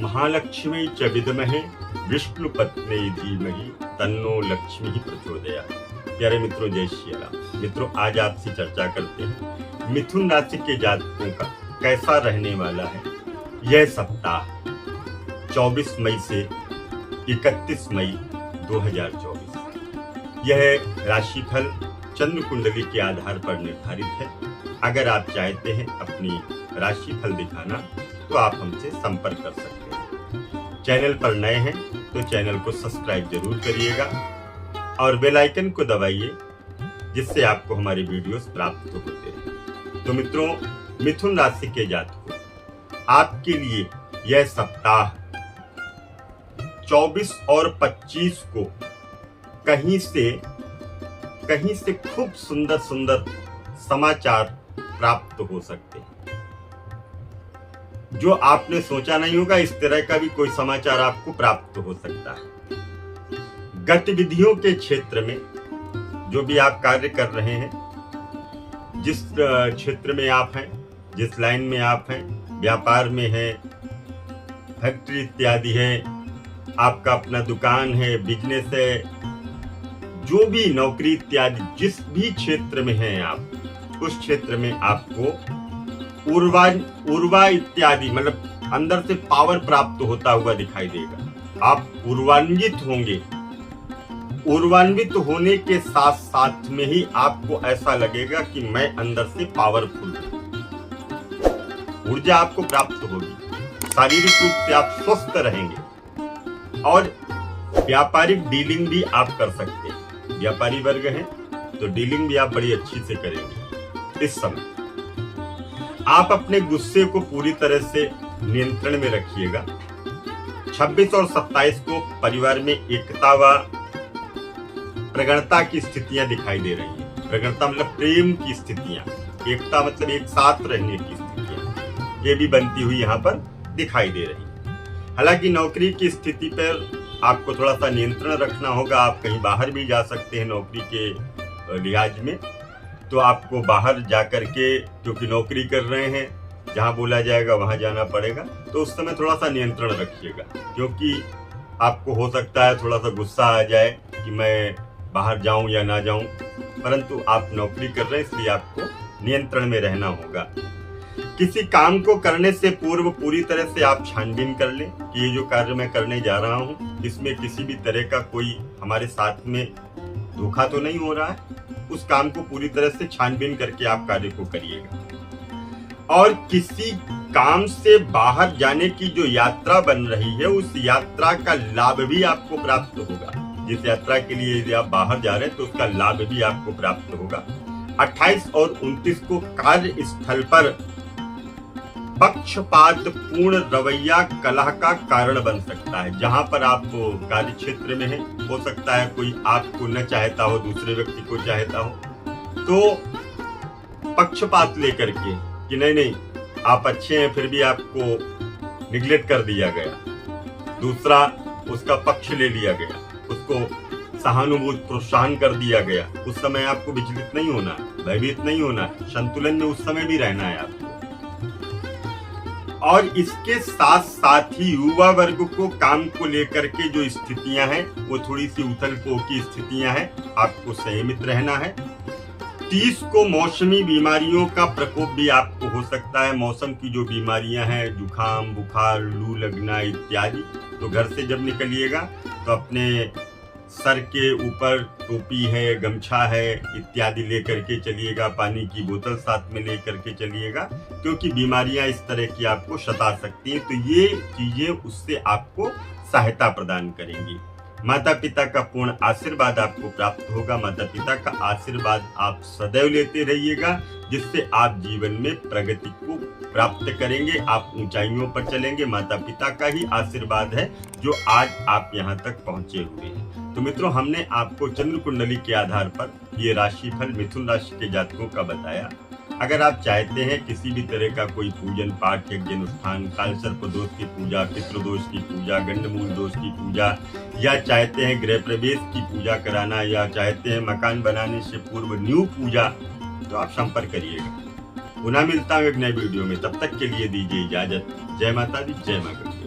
महालक्ष्मी च विद्महे विष्णुपत्नी धीमहि तन्नो लक्ष्मी प्रचोदयात्। प्यारे मित्रों, जय श्री राम। मित्रों, आज आपसे चर्चा करते हैं मिथुन राशि के जातकों का कैसा रहने वाला है यह सप्ताह 24 मई से 31 मई 2024। यह राशिफल चंद्र कुंडली के आधार पर निर्धारित है। अगर आप चाहते हैं अपनी राशिफल दिखाना तो आप हमसे संपर्क कर सकते हैं। चैनल पर नए हैं तो चैनल को सब्सक्राइब जरूर करिएगा और बेल आइकन को दबाइए, जिससे आपको हमारे वीडियोस प्राप्त होते हैं। तो मित्रों, मिथुन राशि के जातकों, आपके लिए यह सप्ताह 24 और 25 को कहीं से खूब सुंदर सुंदर समाचार प्राप्त हो सकते हैं। जो आपने सोचा नहीं होगा, इस तरह का भी कोई समाचार आपको प्राप्त हो सकता है। गतिविधियों के क्षेत्र में जो भी आप कार्य कर रहे हैं, जिस क्षेत्र में आप हैं, जिस लाइन में आप हैं, व्यापार में है, फैक्ट्री इत्यादि है, आपका अपना दुकान है, बिजनेस है, जो भी नौकरी इत्यादि जिस भी क्षेत्र में हैं आप, उस क्षेत्र में आपको ऊर्वा इत्यादि मतलब अंदर से पावर प्राप्त होता हुआ दिखाई देगा। आप ऊर्वान्वित होंगे। ऊर्वान्वित होने के साथ साथ में ही आपको ऐसा लगेगा कि मैं अंदर से पावरफुल हूं। ऊर्जा आपको प्राप्त होगी। शारीरिक रूप से आप स्वस्थ रहेंगे और व्यापारिक डीलिंग भी आप कर सकते हैं। व्यापारी वर्ग हैं तो डीलिंग भी आप बड़ी अच्छी से करेंगे। इस समय आप अपने गुस्से को पूरी तरह से नियंत्रण में रखिएगा। 26 और 27 को परिवार में एकता व प्रगणता की स्थितियां दिखाई दे रही हैं। प्रगणता मतलब प्रेम की स्थितियां, एकता मतलब एक साथ रहने की स्थितियां, ये भी बनती हुई यहाँ पर दिखाई दे रही है। हालांकि नौकरी की स्थिति पर आपको थोड़ा सा नियंत्रण रखना होगा। आप कहीं बाहर भी जा सकते हैं नौकरी के लिहाज में, तो आपको बाहर जाकर के, क्योंकि नौकरी कर रहे हैं, जहां बोला जाएगा वहां जाना पड़ेगा, तो उस समय थोड़ा सा नियंत्रण रखिएगा। क्योंकि आपको हो सकता है थोड़ा सा गुस्सा आ जाए कि मैं बाहर जाऊं या ना जाऊं, परंतु आप नौकरी कर रहे हैं इसलिए आपको नियंत्रण में रहना होगा। किसी काम को करने से पूर्व पूरी तरह से आप छानबीन कर लें कि ये जो कार्य मैं करने जा रहा हूं, इसमें किसी भी तरह का कोई हमारे साथ में धोखा तो नहीं हो रहा है। उस काम को पूरी तरह से छानबीन करके आप कार्य को करिएगा। और किसी काम से बाहर जाने की जो यात्रा बन रही है, उस यात्रा का लाभ भी आपको प्राप्त होगा। जिस यात्रा के लिए यदि आप बाहर जा रहे हैं तो उसका लाभ भी आपको प्राप्त होगा। 28 और 29 को कार्य स्थल पर पक्षपात पूर्ण रवैया कलह का कारण बन सकता है। जहां पर आप कार्य क्षेत्र में हैं, हो सकता है कोई आपको न चाहता हो, दूसरे व्यक्ति को चाहता हो, तो पक्षपात लेकर के कि नहीं आप अच्छे हैं फिर भी आपको निगलेक्ट कर दिया गया, दूसरा उसका पक्ष ले लिया गया, उसको सहानुभूति प्रोत्साहन कर दिया गया, उस समय आपको विचलित नहीं होना, भयभीत नहीं होना, संतुलन में उस समय भी रहना है आपको। और इसके साथ साथ ही युवा वर्ग को काम को लेकर के जो स्थितियां हैं, वो थोड़ी सी उथल पुथल की स्थितियां हैं, आपको संयमित रहना है। 30 को मौसमी बीमारियों का प्रकोप भी आपको हो सकता है। मौसम की जो बीमारियां हैं, जुकाम, बुखार, लू लगना इत्यादि, तो घर से जब निकलिएगा तो अपने सर के ऊपर टोपी है, गमछा है इत्यादि लेकर के चलिएगा। पानी की बोतल साथ में लेकर के चलिएगा, क्योंकि बीमारियां इस तरह की आपको सता सकती हैं। तो ये चीजें उससे आपको सहायता प्रदान करेंगी। माता पिता का पूर्ण आशीर्वाद आपको प्राप्त होगा। माता पिता का आशीर्वाद आप सदैव लेते रहिएगा, जिससे आप जीवन में प्रगति को प्राप्त करेंगे। आप ऊंचाइयों पर चलेंगे। माता पिता का ही आशीर्वाद है जो आज आप यहाँ तक पहुंचे हुए हैं। तो मित्रों, हमने आपको चंद्र कुंडली के आधार पर ये राशिफल मिथुन राशि के जातकों का बताया। अगर आप चाहते हैं किसी भी तरह का कोई पूजन पाठ, यज्ञ अनुष्ठान, कालसर्प दोष की पूजा, पितृदोष की पूजा, गंडमूल दोष की पूजा, या चाहते हैं गृह प्रवेश की पूजा कराना, या चाहते हैं मकान बनाने से पूर्व न्यू पूजा, तो आप संपर्क करिएगा। पुनः मिलता हूँ एक नए वीडियो में, तब तक के लिए दीजिए इजाजत। जय माता दी, जय मां गढ़।